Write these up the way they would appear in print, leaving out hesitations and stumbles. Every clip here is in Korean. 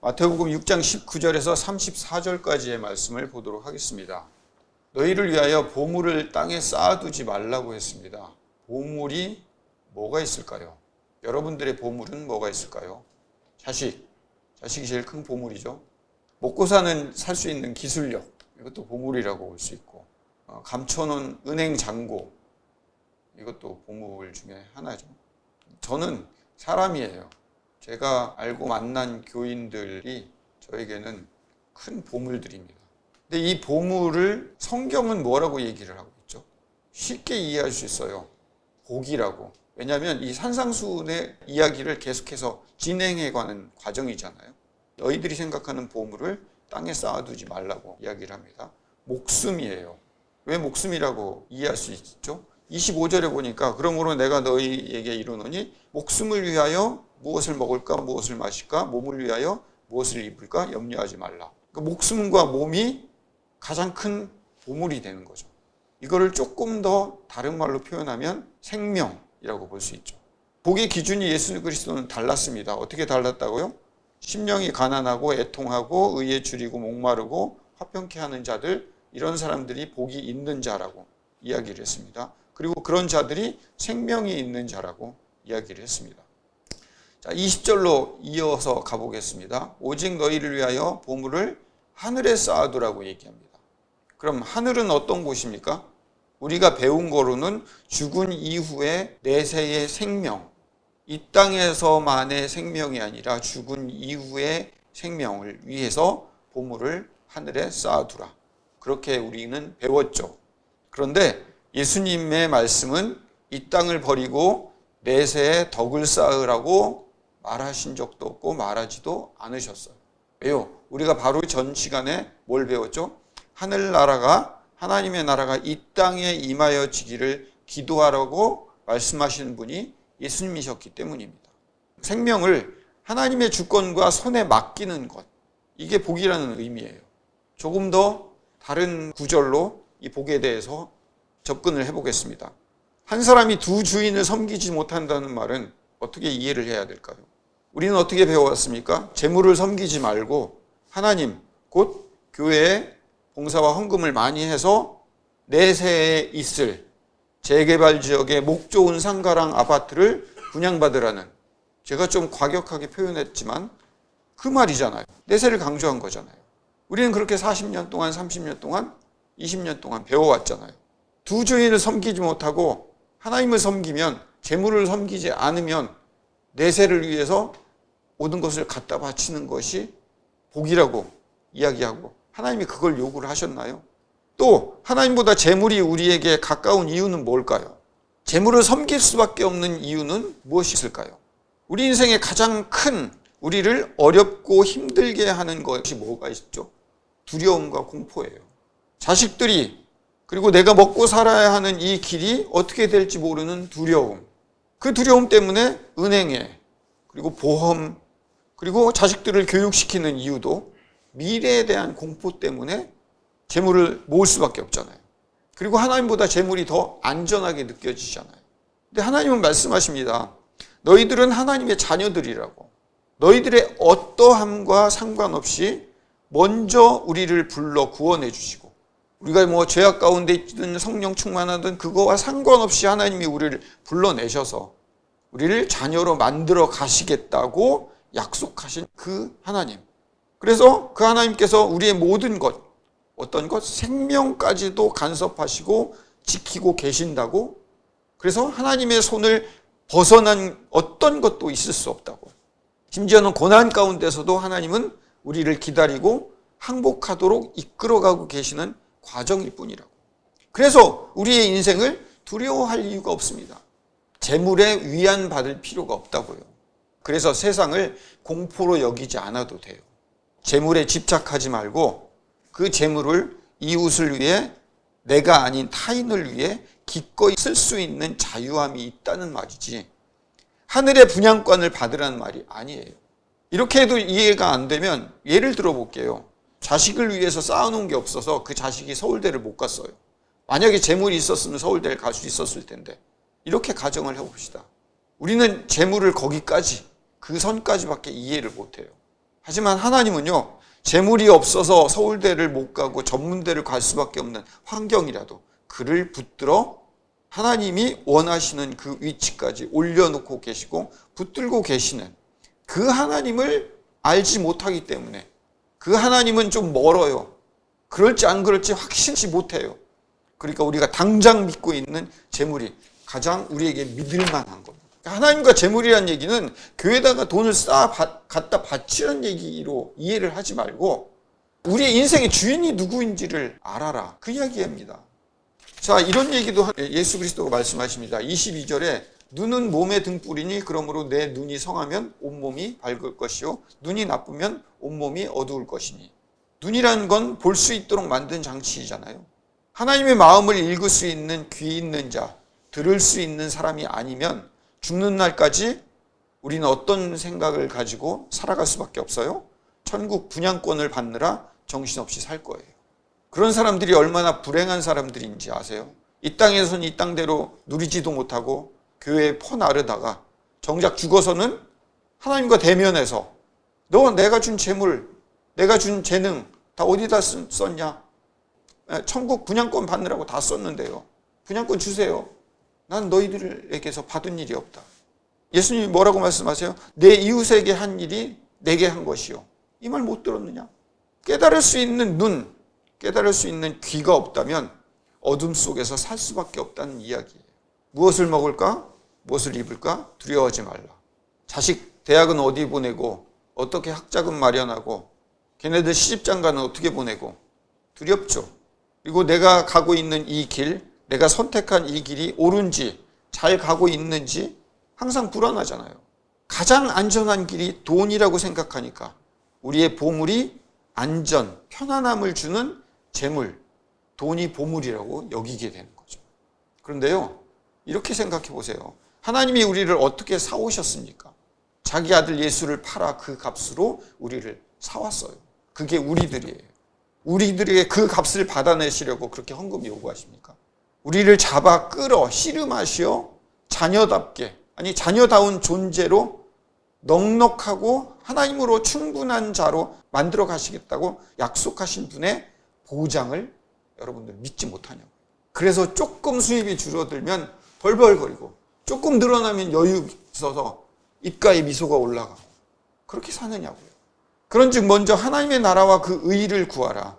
마태복음 6장 19절에서 34절까지의 말씀을 보도록 하겠습니다. 너희를 위하여 보물을 땅에 쌓아두지 말라고 했습니다. 보물이 뭐가 있을까요? 여러분들의 보물은 뭐가 있을까요? 자식이 제일 큰 보물이죠. 먹고 살 수 있는 기술력, 이것도 보물이라고 볼 수 있고, 감춰놓은 은행 잔고, 이것도 보물 중에 하나죠. 저는 사람이에요. 제가 알고 만난 교인들이 저에게는 큰 보물들입니다. 근데 이 보물을 성경은 뭐라고 얘기를 하고 있죠? 쉽게 이해할 수 있어요. 복이라고. 왜냐하면 이 산상수훈의 이야기를 계속해서 진행해가는 과정이잖아요. 너희들이 생각하는 보물을 땅에 쌓아두지 말라고 이야기를 합니다. 목숨이에요. 왜 목숨이라고 이해할 수 있죠? 25절에 보니까 그러므로 내가 너희에게 이르노니 목숨을 위하여 무엇을 먹을까 무엇을 마실까 몸을 위하여 무엇을 입을까 염려하지 말라. 그러니까 목숨과 몸이 가장 큰 보물이 되는 거죠. 이거를 조금 더 다른 말로 표현하면 생명이라고 볼 수 있죠. 복의 기준이 예수 그리스도는 달랐습니다. 어떻게 달랐다고요? 심령이 가난하고 애통하고 의에 줄이고 목마르고 화평케 하는 자들, 이런 사람들이 복이 있는 자라고 이야기를 했습니다. 그리고 그런 자들이 생명이 있는 자라고 이야기를 했습니다. 자, 20절로 이어서 가보겠습니다. 오직 너희를 위하여 보물을 하늘에 쌓아두라고 얘기합니다. 그럼 하늘은 어떤 곳입니까? 우리가 배운 거로는 죽은 이후의 내세의 생명, 이 땅에서만의 생명이 아니라 죽은 이후의 생명을 위해서 보물을 하늘에 쌓아두라. 그렇게 우리는 배웠죠. 그런데 예수님의 말씀은 이 땅을 버리고 내세에 덕을 쌓으라고 말하신 적도 없고 말하지도 않으셨어요. 왜요? 우리가 바로 전 시간에 뭘 배웠죠? 하나님의 나라가 이 땅에 임하여지기를 기도하라고 말씀하시는 분이 예수님이셨기 때문입니다. 생명을 하나님의 주권과 손에 맡기는 것, 이게 복이라는 의미예요. 조금 더 다른 구절로 이 복에 대해서 접근을 해보겠습니다. 한 사람이 두 주인을 섬기지 못한다는 말은 어떻게 이해를 해야 될까요? 우리는 어떻게 배워왔습니까? 재물을 섬기지 말고 하나님, 곧 교회에 봉사와 헌금을 많이 해서 내세에 있을 재개발 지역의 목 좋은 상가랑 아파트를 분양받으라는, 제가 좀 과격하게 표현했지만 그 말이잖아요. 내세를 강조한 거잖아요. 우리는 그렇게 40년 동안, 30년 동안, 20년 동안 배워왔잖아요. 두 주인을 섬기지 못하고 하나님을 섬기면, 재물을 섬기지 않으면 내세를 위해서 모든 것을 갖다 바치는 것이 복이라고 이야기하고, 하나님이 그걸 요구를 하셨나요? 또 하나님보다 재물이 우리에게 가까운 이유는 뭘까요? 재물을 섬길 수밖에 없는 이유는 무엇이 있을까요? 우리 인생의 가장 큰, 우리를 어렵고 힘들게 하는 것이 뭐가 있죠? 두려움과 공포예요. 자식들이, 그리고 내가 먹고 살아야 하는 이 길이 어떻게 될지 모르는 두려움. 그 두려움 때문에 은행에, 그리고 보험, 그리고 자식들을 교육시키는 이유도 미래에 대한 공포 때문에 재물을 모을 수밖에 없잖아요. 그리고 하나님보다 재물이 더 안전하게 느껴지잖아요. 근데 하나님은 말씀하십니다. 너희들은 하나님의 자녀들이라고. 너희들의 어떠함과 상관없이 먼저 우리를 불러 구원해 주시고, 우리가 죄악 가운데 있든 성령 충만하든 그거와 상관없이 하나님이 우리를 불러내셔서 우리를 자녀로 만들어 가시겠다고 약속하신 그 하나님. 그래서 그 하나님께서 우리의 모든 것, 어떤 것, 생명까지도 간섭하시고 지키고 계신다고. 그래서 하나님의 손을 벗어난 어떤 것도 있을 수 없다고. 심지어는 고난 가운데서도 하나님은 우리를 기다리고 항복하도록 이끌어가고 계시는 과정일 뿐이라고. 그래서 우리의 인생을 두려워할 이유가 없습니다. 재물에 위안받을 필요가 없다고요. 그래서 세상을 공포로 여기지 않아도 돼요. 재물에 집착하지 말고 그 재물을 이웃을 위해, 내가 아닌 타인을 위해 기꺼이 쓸 수 있는 자유함이 있다는 말이지, 하늘의 분양권을 받으라는 말이 아니에요. 이렇게 해도 이해가 안 되면 예를 들어 볼게요. 자식을 위해서 쌓아놓은 게 없어서 그 자식이 서울대를 못 갔어요. 만약에 재물이 있었으면 서울대를 갈 수 있었을 텐데, 이렇게 가정을 해봅시다. 우리는 재물을 거기까지, 그 선까지밖에 이해를 못해요. 하지만 하나님은요, 재물이 없어서 서울대를 못 가고 전문대를 갈 수밖에 없는 환경이라도 그를 붙들어 하나님이 원하시는 그 위치까지 올려놓고 계시고 붙들고 계시는 그 하나님을 알지 못하기 때문에, 그 하나님은 좀 멀어요. 그럴지 안 그럴지 확신치 못해요. 그러니까 우리가 당장 믿고 있는 재물이 가장 우리에게 믿을 만한 겁니다. 하나님과 재물이라는 얘기는 교회에다가 돈을 갖다 바치는 얘기로 이해를 하지 말고 우리의 인생의 주인이 누구인지를 알아라, 그 이야기입니다. 자, 이런 얘기도 예수 그리스도가 말씀하십니다. 22절에 눈은 몸의 등불이니 그러므로 내 눈이 성하면 온몸이 밝을 것이요 눈이 나쁘면 온몸이 어두울 것이니. 눈이라는 건 볼 수 있도록 만든 장치이잖아요. 하나님의 마음을 읽을 수 있는 귀 있는 자, 들을 수 있는 사람이 아니면 죽는 날까지 우리는 어떤 생각을 가지고 살아갈 수밖에 없어요? 천국 분양권을 받느라 정신없이 살 거예요. 그런 사람들이 얼마나 불행한 사람들인지 아세요? 이 땅에서는 이 땅대로 누리지도 못하고 교회에 퍼나르다가 정작 죽어서는 하나님과 대면해서 너 내가 준 재물, 내가 준 재능 다 어디다 썼냐? 천국 분양권 받느라고 다 썼는데요. 분양권 주세요. 난 너희들에게서 받은 일이 없다. 예수님이 뭐라고 말씀하세요? 내 이웃에게 한 일이 내게 한 것이요. 이 말 못 들었느냐? 깨달을 수 있는 눈, 깨달을 수 있는 귀가 없다면 어둠 속에서 살 수밖에 없다는 이야기예요. 무엇을 먹을까? 무엇을 입을까? 두려워하지 말라. 자식 대학은 어디 보내고 어떻게 학자금 마련하고 걔네들 시집장가는 어떻게 보내고 두렵죠. 그리고 내가 가고 있는 이 길, 내가 선택한 이 길이 옳은지 잘 가고 있는지 항상 불안하잖아요. 가장 안전한 길이 돈이라고 생각하니까 우리의 보물이 안전, 편안함을 주는 재물, 돈이 보물이라고 여기게 되는 거죠. 그런데요, 이렇게 생각해 보세요. 하나님이 우리를 어떻게 사오셨습니까? 자기 아들 예수를 팔아 그 값으로 우리를 사왔어요. 그게 우리들이에요. 우리들에게 그 값을 받아내시려고 그렇게 헌금 요구하십니까? 우리를 잡아 끌어 씨름하시어 자녀답게, 아니 자녀다운 존재로 넉넉하고 하나님으로 충분한 자로 만들어 가시겠다고 약속하신 분의 보장을 여러분들 믿지 못하냐고요. 그래서 조금 수입이 줄어들면 벌벌거리고 조금 늘어나면 여유 있어서 입가에 미소가 올라가고 그렇게 사느냐고요. 그런즉 먼저 하나님의 나라와 그 의를 구하라.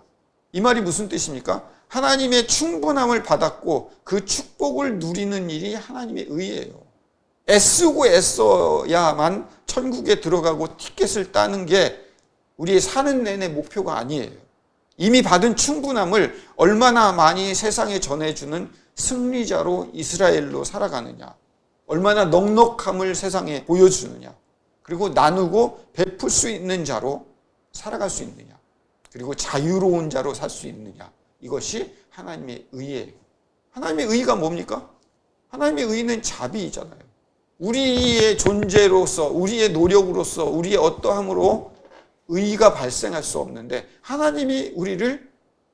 이 말이 무슨 뜻입니까? 하나님의 충분함을 받았고 그 축복을 누리는 일이 하나님의 의예요. 애쓰고 애써야만 천국에 들어가고 티켓을 따는 게 우리의 사는 내내 목표가 아니에요. 이미 받은 충분함을 얼마나 많이 세상에 전해주는 승리자로 이스라엘로 살아가느냐, 얼마나 넉넉함을 세상에 보여주느냐, 그리고 나누고 베풀 수 있는 자로 살아갈 수 있느냐, 그리고 자유로운 자로 살 수 있느냐, 이것이 하나님의 의예요. 하나님의 의가 뭡니까? 하나님의 의는 자비이잖아요. 우리의 존재로서, 우리의 노력으로서, 우리의 어떠함으로 의가 발생할 수 없는데 하나님이 우리를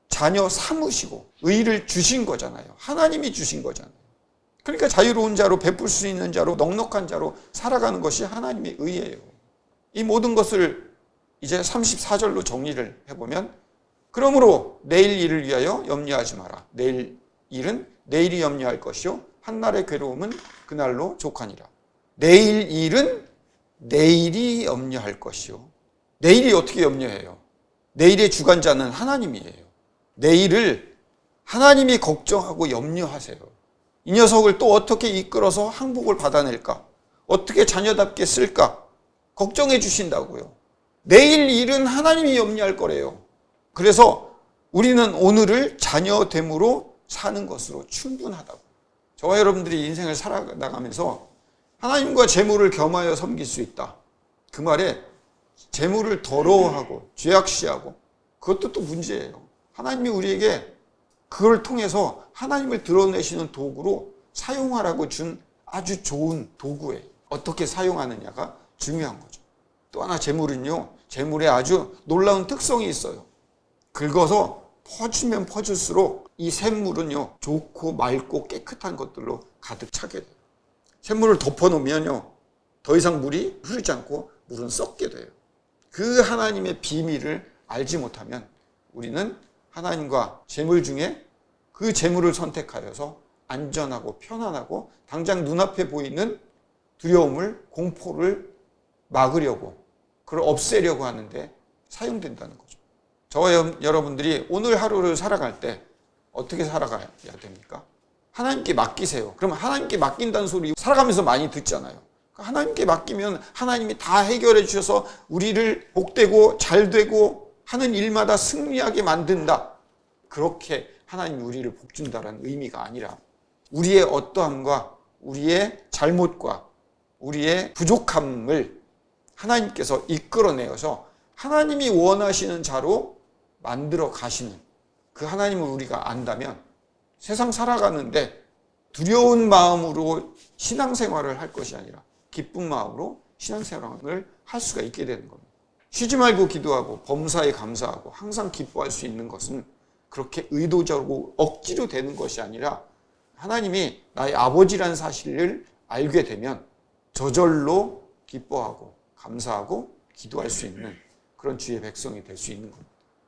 자녀 삼으시고 의를 주신 거잖아요. 하나님이 주신 거잖아요. 그러니까 자유로운 자로, 베풀 수 있는 자로, 넉넉한 자로 살아가는 것이 하나님의 의예요. 이 모든 것을 이제 34절로 정리를 해보면, 그러므로 내일 일을 위하여 염려하지 마라. 내일 일은 내일이 염려할 것이요 한날의 괴로움은 그날로 족하니라. 내일 일은 내일이 염려할 것이요. 내일이 어떻게 염려해요? 내일의 주관자는 하나님이에요. 내일을 하나님이 걱정하고 염려하세요. 이 녀석을 또 어떻게 이끌어서 항복을 받아낼까? 어떻게 자녀답게 쓸까? 걱정해 주신다고요. 내일 일은 하나님이 염려할 거래요. 그래서 우리는 오늘을 자녀됨으로 사는 것으로 충분하다고. 저와 여러분들이 인생을 살아나가면서 하나님과 재물을 겸하여 섬길 수 있다. 그 말에 재물을 더러워하고 죄악시하고 그것도 또 문제예요. 하나님이 우리에게 그걸 통해서 하나님을 드러내시는 도구로 사용하라고 준 아주 좋은 도구예요. 어떻게 사용하느냐가 중요한 거죠. 또 하나 재물은요, 재물에 아주 놀라운 특성이 있어요. 긁어서 퍼주면 퍼줄수록 이 샘물은요, 좋고 맑고 깨끗한 것들로 가득 차게 돼요. 샘물을 덮어놓으면요, 더 이상 물이 흐르지 않고 물은 썩게 돼요. 그 하나님의 비밀을 알지 못하면 우리는 하나님과 재물 중에 그 재물을 선택하여서 안전하고 편안하고 당장 눈앞에 보이는 두려움을, 공포를 막으려고, 그걸 없애려고 하는데 사용된다는 거죠. 저와 여러분들이 오늘 하루를 살아갈 때 어떻게 살아가야 됩니까? 하나님께 맡기세요. 그러면 하나님께 맡긴다는 소리 살아가면서 많이 듣잖아요. 하나님께 맡기면 하나님이 다 해결해 주셔서 우리를 복되고 잘되고 하는 일마다 승리하게 만든다. 그렇게 하나님이 우리를 복준다라는 의미가 아니라 우리의 어떠함과 우리의 잘못과 우리의 부족함을 하나님께서 이끌어내어서 하나님이 원하시는 자로 만들어 가시는 그 하나님을 우리가 안다면 세상 살아가는데 두려운 마음으로 신앙생활을 할 것이 아니라 기쁜 마음으로 신앙생활을 할 수가 있게 되는 겁니다. 쉬지 말고 기도하고 범사에 감사하고 항상 기뻐할 수 있는 것은 그렇게 의도적으로 억지로 되는 것이 아니라 하나님이 나의 아버지라는 사실을 알게 되면 저절로 기뻐하고 감사하고 기도할 수 있는 그런 주의 백성이 될 수 있는 겁니다.